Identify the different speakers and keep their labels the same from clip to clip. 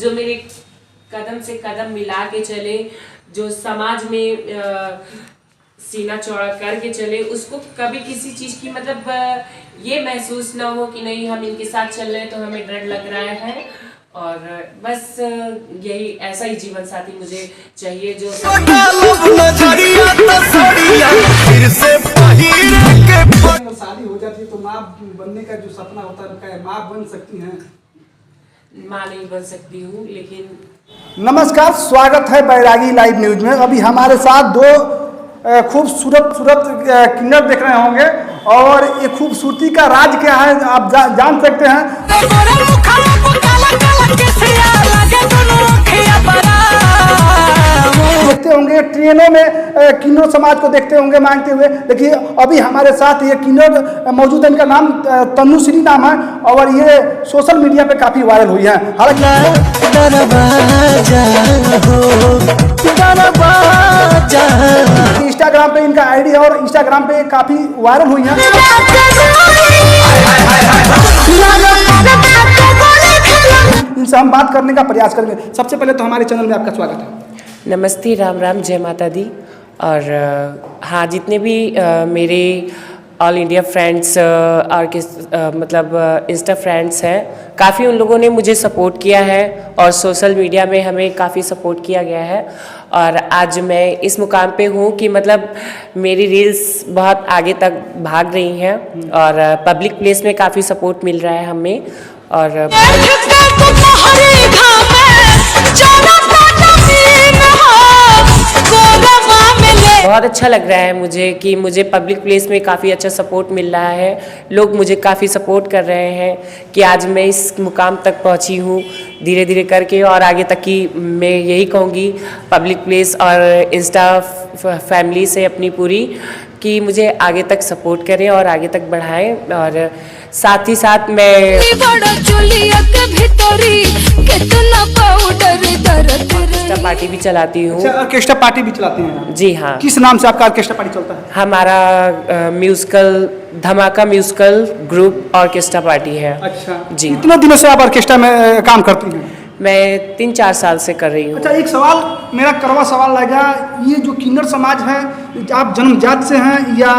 Speaker 1: जो मेरे कदम से कदम मिला के चले, जो समाज में सीना चौड़ा करके चले, उसको कभी किसी चीज़ की मतलब ये महसूस ना हो कि नहीं हम इनके साथ चल रहे हैं तो हमें डर लग रहा है। और बस यही ऐसा ही जीवन साथी मुझे चाहिए जो
Speaker 2: शादी हो जाती है तो माँ बनने का जो सपना होता है क्या माँ बन सकती हैं?
Speaker 1: माँ नहीं बन सकती हूँ, लेकिन
Speaker 2: नमस्कार, स्वागत है बैरागी लाइव न्यूज में। अभी हमारे साथ दो खूबसूरत किन्नर देख रहे होंगे और ये खूबसूरती का राज क्या है आप जान सकते हैं। देखते होंगे ट्रेनों में किन्नर समाज को देखते होंगे मांगते हुए। देखिए अभी हमारे साथ ये किन्नर मौजूद है, इनका नाम तनुश्री नाम है और ये सोशल मीडिया पे काफी वायरल हुई है। इंस्टाग्राम पे इनका आईडी है और इंस्टाग्राम पे काफी वायरल हुई है। इनसे हम बात करने का प्रयास करेंगे। सबसे पहले तो हमारे चैनल में आपका स्वागत है।
Speaker 1: नमस्ते, राम राम, जय माता दी। और हाँ, जितने भी मेरे ऑल इंडिया फ्रेंड्स और मतलब इंस्टा फ्रेंड्स हैं, काफ़ी उन लोगों ने मुझे सपोर्ट किया है और सोशल मीडिया में हमें काफ़ी सपोर्ट किया गया है। और आज मैं इस मुकाम पे हूँ कि मतलब मेरी रील्स बहुत आगे तक भाग रही हैं और पब्लिक प्लेस में काफ़ी सपोर्ट मिल रहा है हमें। और बहुत अच्छा लग रहा है मुझे कि मुझे पब्लिक प्लेस में काफ़ी अच्छा सपोर्ट मिल रहा है। लोग मुझे काफ़ी सपोर्ट कर रहे हैं कि आज मैं इस मुकाम तक पहुंची हूँ धीरे धीरे करके। और आगे तक की मैं यही कहूँगी पब्लिक प्लेस और इंस्टा फैमिली से अपनी पूरी कि मुझे आगे तक सपोर्ट करें और आगे तक बढ़ाएं। और साथ ही साथ मैं ऑर्केस्ट्रा पार्टी भी चलाती हूँ।
Speaker 2: ऑर्केस्ट्रा पार्टी भी चलाती हैं?
Speaker 1: जी हाँ।
Speaker 2: किस नाम से आपका ऑर्केस्ट्रा पार्टी चलता है?
Speaker 1: हमारा म्यूजिकल धमाका म्यूजिकल ग्रुप ऑर्केस्ट्रा पार्टी है।
Speaker 2: अच्छा
Speaker 1: जी।
Speaker 2: कितने दिनों से आप ऑर्केस्ट्रा में काम करती हैं?
Speaker 1: मैं 3-4 साल से कर रही हूँ।
Speaker 2: अच्छा, एक सवाल मेरा कड़वा सवाल लगा, ये जो किन्नर समाज है आप जन्मजात से हैं या?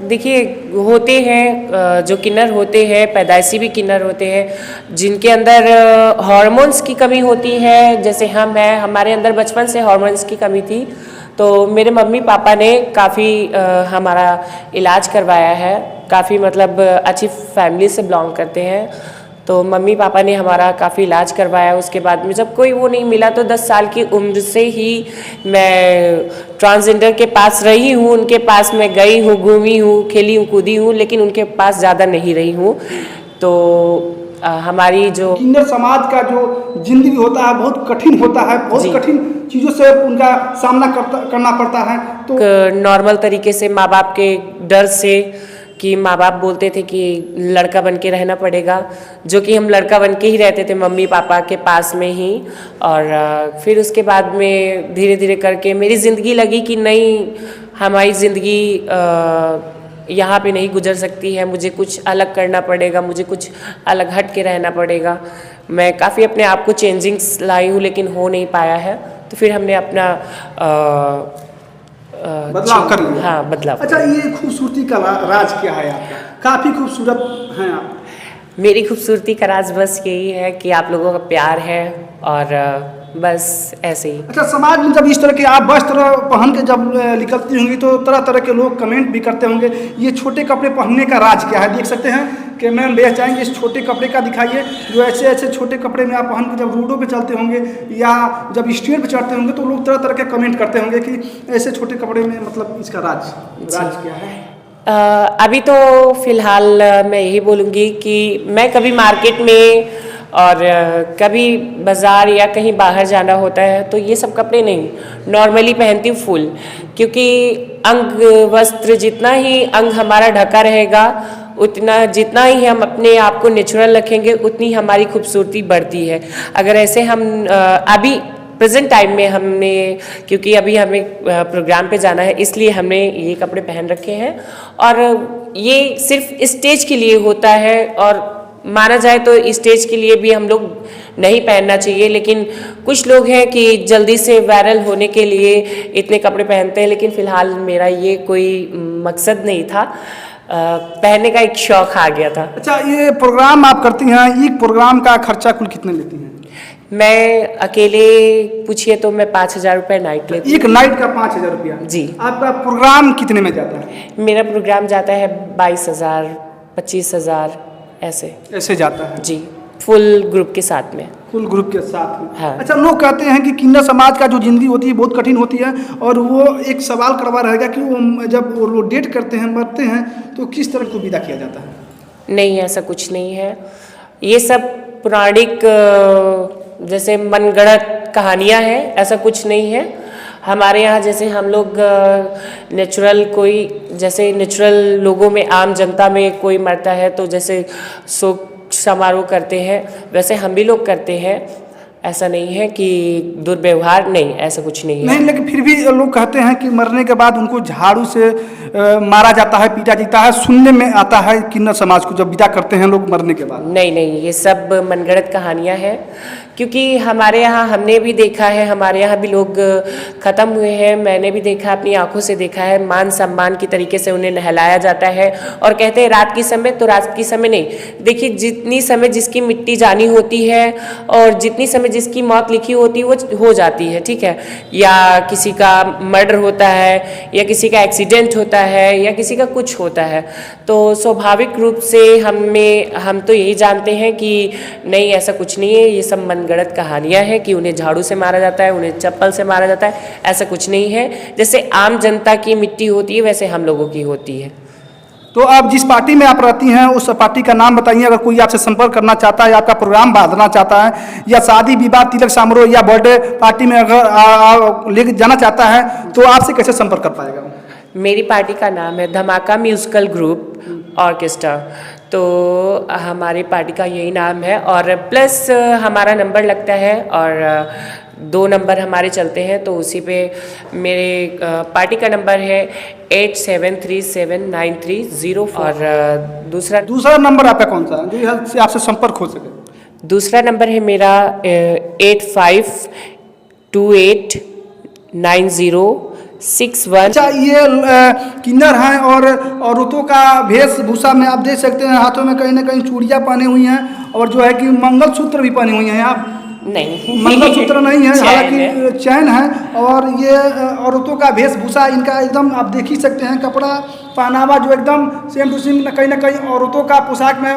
Speaker 1: देखिए, होते हैं जो किन्नर होते हैं पैदाइशी भी किन्नर होते हैं जिनके अंदर हार्मोन्स की कमी होती है। जैसे हम हैं, हमारे अंदर बचपन से हार्मोन्स की कमी थी, तो मेरे मम्मी पापा ने काफ़ी हमारा इलाज करवाया है। काफ़ी मतलब अच्छी फैमिली से बिलोंग करते हैं, तो मम्मी पापा ने हमारा काफ़ी इलाज करवाया। उसके बाद में जब कोई वो नहीं मिला तो 10 साल की उम्र से ही मैं ट्रांसजेंडर के पास रही हूँ, उनके पास मैं गई हूँ, घूमी हूँ, खेली हूँ, कूदी हूँ, लेकिन उनके पास ज़्यादा नहीं रही हूँ। तो हमारी जो
Speaker 2: किन्नर समाज का जो जिंदगी होता है बहुत कठिन होता है, बहुत कठिन चीज़ों से उनका सामना करना पड़ता है। तो
Speaker 1: नॉर्मल तरीके से माँ बाप के डर से कि माँ बाप बोलते थे कि लड़का बन के रहना पड़ेगा, जो कि हम लड़का बन के ही रहते थे मम्मी पापा के पास में ही। और फिर उसके बाद में धीरे धीरे करके मेरी ज़िंदगी लगी कि नहीं, हमारी ज़िंदगी यहाँ पे नहीं गुजर सकती है, मुझे कुछ अलग करना पड़ेगा, मुझे कुछ अलग हट के रहना पड़ेगा। मैं काफ़ी अपने आप को चेंजिंग्स लाई हूँ लेकिन हो नहीं पाया है, तो फिर हमने अपना
Speaker 2: बदलाव कर लिया।
Speaker 1: हाँ, बदलाव।
Speaker 2: अच्छा, ये खूबसूरती का राज क्या है आपका? काफ़ी खूबसूरत हैं आप।
Speaker 1: मेरी खूबसूरती का राज बस यही है कि आप लोगों का प्यार है और बस ऐसे ही।
Speaker 2: अच्छा, समाज में जब इस तरह के आप वस्त्र पहन के जब निकलती होंगी तो तरह तरह के लोग कमेंट भी करते होंगे, ये छोटे कपड़े पहनने का राज क्या है? देख सकते हैं कि मैम ले जाएंगे, इस छोटे कपड़े का दिखाइए, जो ऐसे ऐसे छोटे कपड़े में आप पहन के जब रोडों पे चलते होंगे या जब स्टेज पे चढ़ते होंगे तो लोग तरह तरह के कमेंट करते होंगे कि ऐसे छोटे कपड़े में मतलब इसका राज क्या है?
Speaker 1: अभी तो फिलहाल मैं यही बोलूँगी कि मैं कभी मार्केट में और कभी बाज़ार या कहीं बाहर जाना होता है तो ये सब कपड़े नहीं नॉर्मली पहनती हूँ फुल, क्योंकि अंग वस्त्र जितना ही अंग हमारा ढका रहेगा उतना जितना ही हम अपने आप को नेचुरल रखेंगे उतनी हमारी खूबसूरती बढ़ती है। अगर ऐसे हम अभी प्रेजेंट टाइम में हमने, क्योंकि अभी हमें प्रोग्राम पे जाना है इसलिए हमने ये कपड़े पहन रखे हैं और ये सिर्फ स्टेज के लिए होता है। और माना जाए तो स्टेज के लिए भी हम लोग नहीं पहनना चाहिए, लेकिन कुछ लोग हैं कि जल्दी से वायरल होने के लिए इतने कपड़े पहनते हैं, लेकिन फ़िलहाल मेरा ये कोई मकसद नहीं था, पहनने का एक शौक़ आ गया था।
Speaker 2: अच्छा, ये प्रोग्राम आप करती हैं, एक प्रोग्राम का खर्चा कुल कितने लेती हैं?
Speaker 1: मैं अकेले पूछिए तो मैं 5,000 रुपये नाइट लेती हूँ।
Speaker 2: एक नाइट का 5,000 रुपया?
Speaker 1: जी।
Speaker 2: आपका प्रोग्राम कितने में जाता है?
Speaker 1: मेरा प्रोग्राम जाता है 22,000, 25,000 ऐसे
Speaker 2: जाता है
Speaker 1: जी, फुल ग्रुप के साथ में।
Speaker 2: फुल ग्रुप के साथ में।
Speaker 1: हाँ।
Speaker 2: अच्छा, लोग कहते हैं कि किन्नर समाज का जो ज़िंदगी होती है बहुत कठिन होती है, और वो एक सवाल करवा रहेगा कि वो जब वो डेट करते हैं, मरते हैं, तो किस तरह को विदा किया जाता है?
Speaker 1: नहीं, ऐसा कुछ नहीं है। ये सब पौराणिक जैसे मनगढ़ंत कहानियाँ हैं, ऐसा कुछ नहीं है। हमारे यहाँ जैसे हम लोग नेचुरल कोई जैसे नेचुरल लोगों में, आम जनता में कोई मरता है तो जैसे शोक समारोह करते हैं, वैसे हम भी लोग करते हैं। ऐसा नहीं है कि दुर्व्यवहार, नहीं, ऐसा कुछ नहीं है।
Speaker 2: नहीं, लेकिन फिर भी लोग कहते हैं कि मरने के बाद उनको झाड़ू से मारा जाता है, पीटा जाता है, सुनने में आता है किन्नर समाज को जब विदा करते हैं लोग मरने के बाद।
Speaker 1: नहीं नहीं, ये सब मनगढ़ंत कहानियाँ हैं, क्योंकि हमारे यहाँ हमने भी देखा है, हमारे यहाँ भी लोग ख़त्म हुए हैं। मैंने भी देखा, अपनी आंखों से देखा है। मान सम्मान की तरीके से उन्हें नहलाया जाता है, और कहते हैं रात के समय, तो रात के समय नहीं। देखिए, जितनी समय जिसकी मिट्टी जानी होती है और जितनी समय जिसकी मौत लिखी होती है वो हो जाती है, ठीक है। या किसी का मर्डर होता है, या किसी का एक्सीडेंट होता है, या किसी का कुछ होता है, तो स्वाभाविक रूप से हम तो यही जानते हैं कि नहीं, ऐसा कुछ नहीं है। ये सब मनगढ़ंत कहानियाँ हैं कि उन्हें झाड़ू से मारा जाता है, उन्हें चप्पल से मारा जाता है, ऐसा कुछ नहीं है। जैसे आम जनता की मिट्टी होती है, वैसे हम लोगों की होती है।
Speaker 2: तो आप जिस पार्टी में आप रहती हैं उस पार्टी का नाम बताइए, अगर कोई आपसे संपर्क करना चाहता है, आपका प्रोग्राम बांधना चाहता है, या शादी विवाह, तिलक समारोह या बर्थडे पार्टी में अगर लेके जाना चाहता है, तो आपसे कैसे संपर्क कर पाएगा?
Speaker 1: मेरी पार्टी का नाम है धमाका म्यूजिकल ग्रुप ऑर्केस्ट्रा, तो हमारी पार्टी का यही नाम है। और प्लस हमारा नंबर लगता है, और 2 नंबर हमारे चलते हैं, तो उसी पे मेरे पार्टी का नंबर है 87379304, और
Speaker 2: दूसरा नंबर आपका कौन सा है जो यहाँ से आपसे संपर्क हो सके?
Speaker 1: दूसरा नंबर है मेरा 85289061।
Speaker 2: अच्छा, ये किन्नर हैं, और औरतों का वेशभूषा में आप देख सकते हैं, हाथों में कहीं ना कहीं चूड़ियाँ पहनी हुई हैं, और जो है कि मंगलसूत्र भी पहनी हुई हैं। आप
Speaker 1: नहीं,
Speaker 2: मंगलसूत्र नहीं है, हालांकि चैन है। और ये औरतों का वेशभूषा इनका एकदम आप देख ही सकते हैं, कपड़ा पहनावा जो एकदम सेम टू सेम कहीं ना कहीं औरतों का पोशाक में